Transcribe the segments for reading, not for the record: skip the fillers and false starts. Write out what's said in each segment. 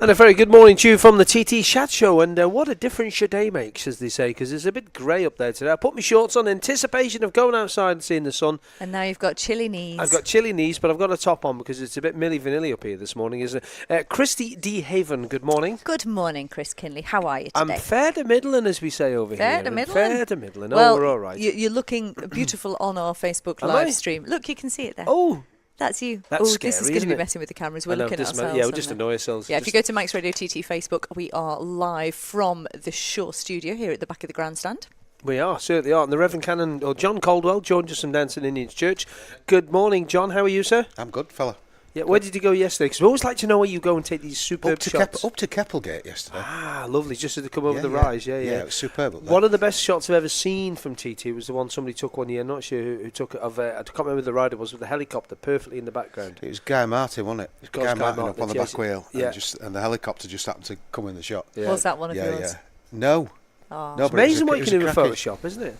And a very good morning to you from the TT Chat Show. And what a difference your day makes, as they say, because it's a bit grey up there today. I put my shorts on in anticipation of going outside and seeing the sun. And now you've got chilly knees. I've got chilly knees, but I've got a top on because it's a bit Milli Vanilli up here this morning, isn't it? Christy DeHaven, good morning. Good morning, Chris Kinley. How are you today? I'm fair to middling, as we say over here. Fair to middling? Fair to middling. Well, we're all right. You're looking beautiful on our Facebook Am live I? stream. Look, you can see it there. Oh, that's you. That's This scary, is going to isn't be it? messing with the cameras. We're looking at ourselves. Yeah, we'll just annoy ourselves. Yeah, if you go to Mike's Radio TT Facebook, we are live from the Shore Studio here at the back of the grandstand. We are, certainly are. And the Reverend Canon, or John Cordwell, joined us from Dancing Indians Church. Good morning, John. How are you, sir? I'm good, fella. Yeah, where did you go yesterday? Because we always like to know where you go and take these superb shots. Up to Keppelgate yesterday. Ah, lovely. Just as they come over the Yeah. rise. Yeah. Yeah, it was superb up there. One of the best shots I've ever seen from TT was the one somebody took one year. I'm not sure who took it. I can't remember who the rider was, with the helicopter perfectly in the background. It was Guy Martin, wasn't it? It was Guy Martin up on the back wheel. Yeah. And the helicopter just happened to come in the shot. Yeah. Was that one of yours? Yeah. No. Oh. No, It's but it was amazing what it you was can do a with cracking- Photoshop, isn't it?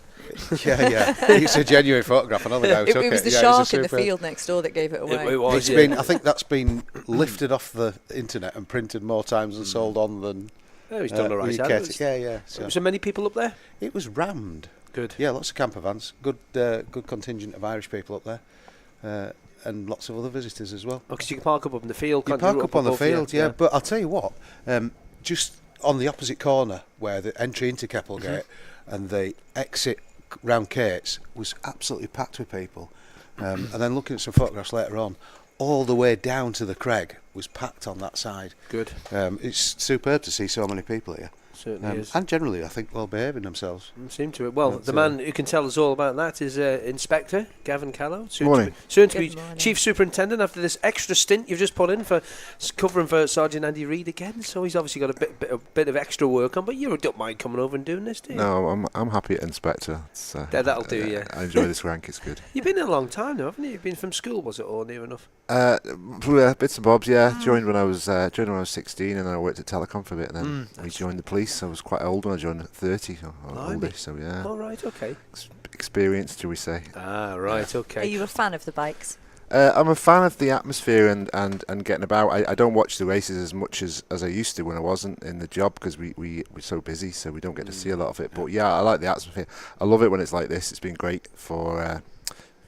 Yeah. It's a genuine photograph. Another guy who took It was the Yeah, shark in the superb- field next door that gave it away. It was, It's been. I think that's been lifted off the internet and printed more times and sold on than. Oh, he's done all right. UK. Yeah. So So many people up there? it was rammed. Good. Yeah, lots of camper vans. Good contingent of Irish people up there, and lots of other visitors as well. Because you can park up in the field, You can't park up on the above, field, yeah. But I'll tell you what, just on the opposite corner where the entry into Keppelgate and the exit round Kate's was absolutely packed with people. And then looking at some photographs later on, all the way down to the Craig was packed on that side. Good. It's superb to see so many people here. Certainly is. And generally, I think, well behaving themselves. Seem to it. Well, That's the man who can tell us all about that is Inspector Gavin Callow, soon Morning. to be Good morning. Chief Superintendent after this extra stint you've just put in for covering for Sergeant Andy Reid again. So he's obviously got a bit of extra work on. But you don't mind coming over and doing this, do you? No, I'm happy at Inspector. It's, That'll do, yeah. I enjoy this rank. It's good. You've been here a long time now, haven't you? You've been from school, was it, or near enough? Bits and bobs. Yeah, joined when I was 16, and then I worked at Telecom for a bit. And then we joined the police. I was quite old when I joined at 30 or oldish. So yeah. All right, okay. Experienced, shall we say? Ah, right, okay. Are you a fan of the bikes? I'm a fan of the atmosphere and getting about. I don't watch the races as much as I used to when I wasn't in the job, because we're so busy, so we don't get to see a lot of it. But yeah, I like the atmosphere. I love it when it's like this. It's been great for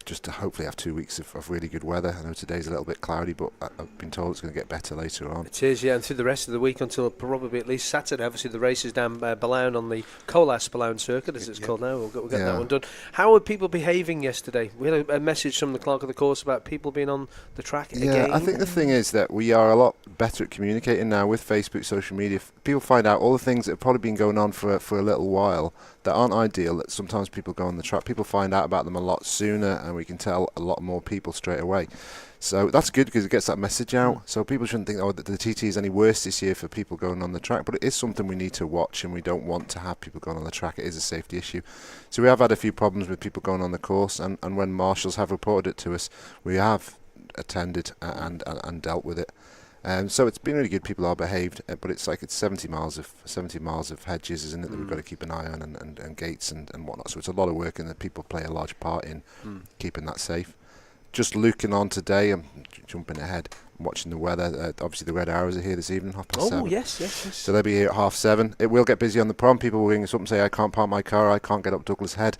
just to hopefully have 2 weeks of really good weather. I know today's a little bit cloudy, but I've been told it's going to get better later on. It is, yeah, and through the rest of the week until probably at least Saturday. Obviously, the races down Balown on the Colas Balown circuit, as it's called now. We'll get that one done. How were people behaving yesterday? We had a message from the clerk of the course about people being on the track again. Yeah, I think the thing is that we are a lot better at communicating now with Facebook, social media. People find out all the things that have probably been going on for a little while that aren't ideal, that sometimes people go on the track. People find out about them a lot sooner, and we can tell a lot more people straight away. So that's good, because it gets that message out. So people shouldn't think, that the TT is any worse this year for people going on the track, but it is something we need to watch, and we don't want to have people going on the track. It is a safety issue. So we have had a few problems with people going on the course, and when marshals have reported it to us, we have attended and dealt with it. So it's been really good. People are behaved, but it's 70 miles of hedges, isn't it, that we've got to keep an eye on, and gates and whatnot. So it's a lot of work, and that people play a large part in keeping that safe. Just looking on today, I'm jumping ahead, I'm watching the weather. Obviously the Red Arrows are here this evening, 7:30. Oh, yes. So they'll be here at 7:30. It will get busy on the prom. People will ring us up and say, I can't park my car, I can't get up Douglas Head.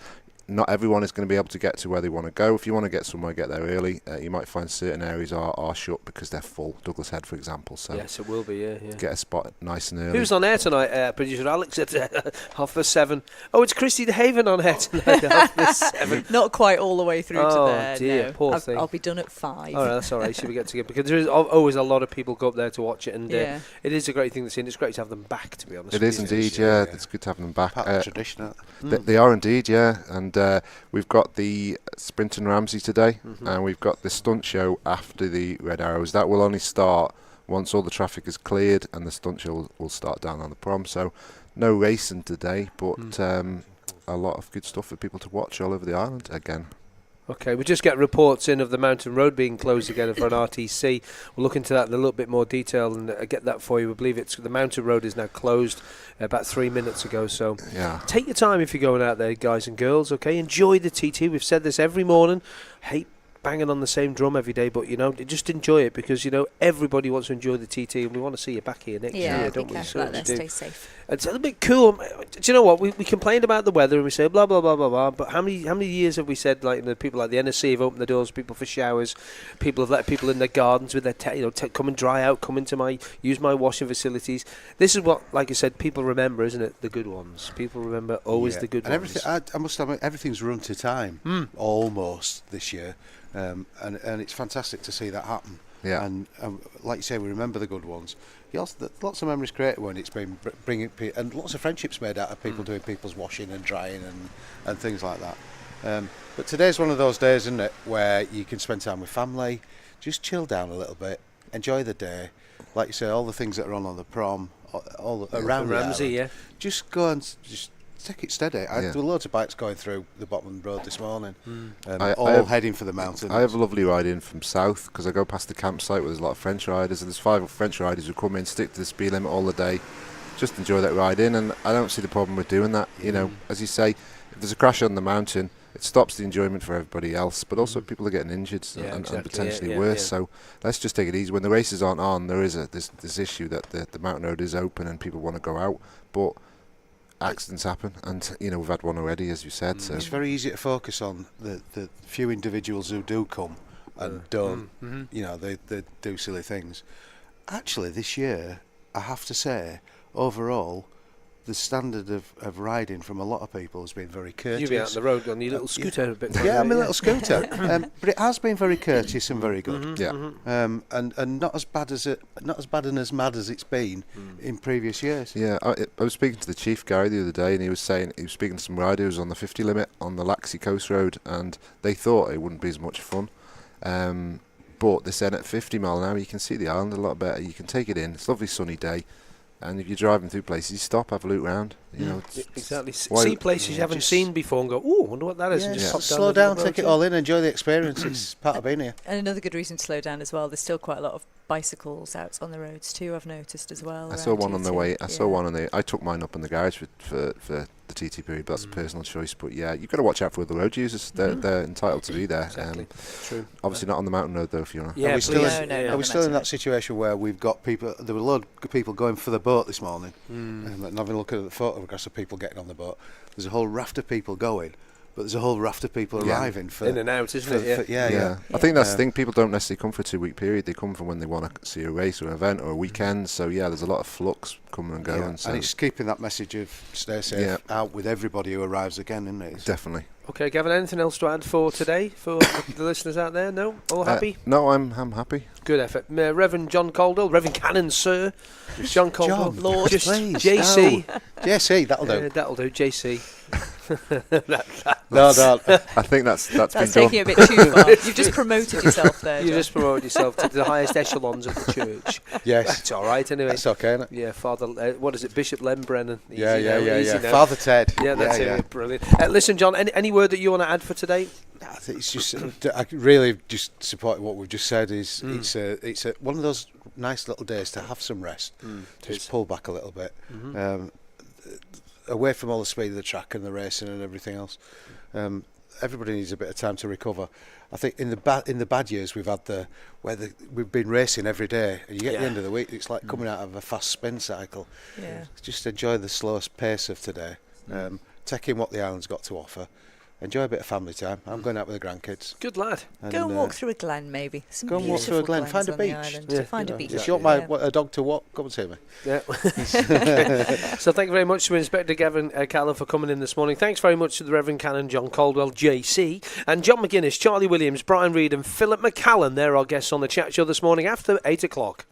Not everyone is going to be able to get to where they want to go. If you want to get somewhere, get there early. You might find certain areas are shut because they're full. Douglas Head, for example. So yes, it will be, yeah. get a spot nice and early. Who's on air tonight? Producer Alex at 7:30. Oh, it's Christy DeHaven on air tonight at 7:30. Not quite all the way through to there. Oh, dear, no. poor thing. I'll be done at 5. All right, that's all right. Should we get together? Because there is always a lot of people go up there to watch it, and it is a great thing to see, and it's great to have them back, to be honest. It is indeed, yeah. It's good to have them back. Part of the tradition, aren't they? They are indeed, yeah. And we've got the Sprint and Ramsey today, and we've got the stunt show after the Red Arrows. That will only start once all the traffic is cleared, and the stunt show will start down on the prom. So no racing today, but a lot of good stuff for people to watch all over the island again. Okay, we just get reports in of the Mountain Road being closed again for an RTC. We'll look into that in a little bit more detail and get that for you. We believe the Mountain Road is now closed about 3 minutes ago. So take your time if you're going out there, guys and girls. Okay, enjoy the TT. We've said this every morning. Hate banging on the same drum every day, but just enjoy it, because everybody wants to enjoy the TT, and we want to see you back here next year, don't we? Careful out there, stay safe. It's a little bit cool. Do you know what? We complained about the weather and we say blah blah blah blah blah. But how many years have we said, like, the people like the NSC have opened the doors, people for showers, people have let people in their gardens with their come and dry out, come into use my washing facilities. This is what, like I said, people remember, isn't it? The good ones. People remember always the good and ones. I must admit, everything's run to time almost this year, and it's fantastic to see that happen. Yeah. And like you say, we remember the good ones. Lots of memories created when it's been bringing and lots of friendships made out of people doing people's washing and drying and things like that. But today's one of those days, isn't it, where you can spend time with family, just chill down a little bit, enjoy the day. Like you say, all the things that are on the prom, all around Ramsey, the island, just go and just take it steady. There were loads of bikes going through the bottom of the road this morning, all heading for the mountains. I have a lovely ride in from south, because I go past the campsite where there's a lot of French riders, and there's 5 French riders who come in, stick to the speed limit all the day, just enjoy that ride in, and I don't see the problem with doing that. As you say, if there's a crash on the mountain, it stops the enjoyment for everybody else, but also people are getting injured and potentially worse. So let's just take it easy. When the races aren't on, there is this issue that the mountain road is open and people want to go out, but accidents happen, and we've had one already, as you said. So it's very easy to focus on the few individuals who do come and don't. They do silly things. Actually, this year, I have to say, overall, the standard of riding from a lot of people has been very courteous. You've been out on the road on your little scooter a bit. Yeah, I'm a little scooter, but it has been very courteous and very good. And not as bad and as mad as it's been in previous years. Yeah, I was speaking to the chief, Gary, the other day, and he was saying he was speaking to some riders on the 50 limit on the Laxey Coast Road, and they thought it wouldn't be as much fun. But they said at 50 mile an hour you can see the island a lot better. You can take it in. It's a lovely sunny day. And if you're driving through places, you stop, have a look round. Exactly. See places you haven't seen before and go, "Ooh, I wonder what that is." Yeah, and just slow down, take it all in, enjoy the experience. It's part of being here. And another good reason to slow down as well. There's still quite a lot of bicycles out on the roads too. I've noticed as well. I saw one on the way. I saw one on the. I took mine up in the garage for the TT period. But that's a personal choice. But yeah, you've got to watch out for the road users. They're entitled to be there. Exactly. True. Obviously not on the mountain road though, Fiona. Yeah, are we still in no. that situation where we've got people? There were a load of people going for the boat this morning, and having a look at the photographs of people getting on the boat. There's a whole raft of people going, but there's a whole raft of people arriving for in and out, isn't it? Yeah. I think that's the thing. People don't necessarily come for a 2-week period. They come for when they want to see a race or an event or a weekend. So yeah, there's a lot of flux coming and going. So and it's keeping that message of stay safe out with everybody who arrives again, isn't it? Definitely. Okay, Gavin, anything else to add for today for the listeners out there? No? All happy? No, I'm happy. Good effort. Reverend John Caldwell, Reverend Canon, sir. John Caldwell. John, Lord. just please. JC. JC, that'll do. That'll do, JC. No, don't. I think that's been taking done. a bit too far. You've just promoted yourself there. You just promoted yourself to the highest echelons of the church. Yes. That's all right, anyway. That's okay, isn't it? Yeah, Father, what is it, Bishop Len Brennan. Yeah. Father Ted. Yeah, that's it. Brilliant. Listen, John, any word that you want to add for today? I think it's just, I really just support what we've just said. It's one of those nice little days to have some rest, just pull back a little bit, away from all the speed of the track and the racing and everything else. Everybody needs a bit of time to recover. I think in the bad years we've had we've been racing every day, and you get the end of the week, it's like coming out of a fast spin cycle. Yeah. Just enjoy the slowest pace of today. Take in what the island's got to offer. Enjoy a bit of family time. I'm going out with the grandkids. Good lad. Go and walk through a glen, maybe. Go and walk through a glen. Find a beach. Find a beach. If you want a dog to walk, come and see me. Yeah. So thank you very much to Inspector Gavin Callow for coming in this morning. Thanks very much to the Reverend Canon John Caldwell, JC, and John McGuinness, Charlie Williams, Brian Reid and Philip McCallan. They're our guests on the chat show this morning after 8 o'clock.